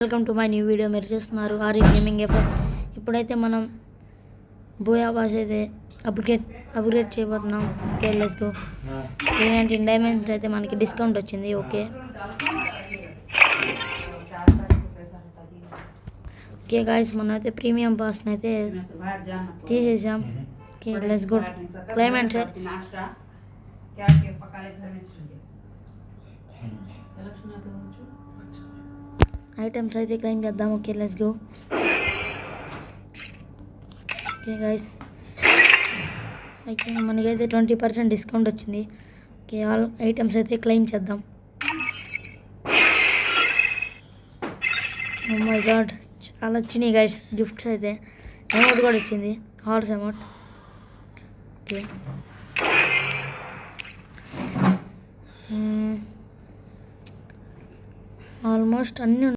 Welcome to my new video. మీరు చూస్తున్నారు RE gaming effort. ఇప్పుడైతే మనం బోయా భాష అయితే అప్గ్రేడ్ చేయబోతున్నాం. Okay, let's go. 319 డైమండ్స్ అయితే మనకి డిస్కౌంట్ వచ్చింది. ఓకే ఓకే గాయస్, మనం అయితే ప్రీమియం పాస్ని అయితే తీసేసాం. Okay, let's go. క్లైమేట్స్ ఐటమ్స్ అయితే క్లెయిమ్ చేద్దాం. Okay, let's go. Okay guys, మనకైతే 20% డిస్కౌంట్ వచ్చింది. ఓకే, ఆల్ ఐటమ్స్ అయితే క్లెయిమ్ చేద్దాం. ఓ మై గాడ్, చాలా వచ్చినాయి గైస్ గిఫ్ట్స్ అయితే. అమౌంట్ కూడా వచ్చింది, హార్స్ అమౌంట్. ఓకే, ఆల్మోస్ట్ అన్నీ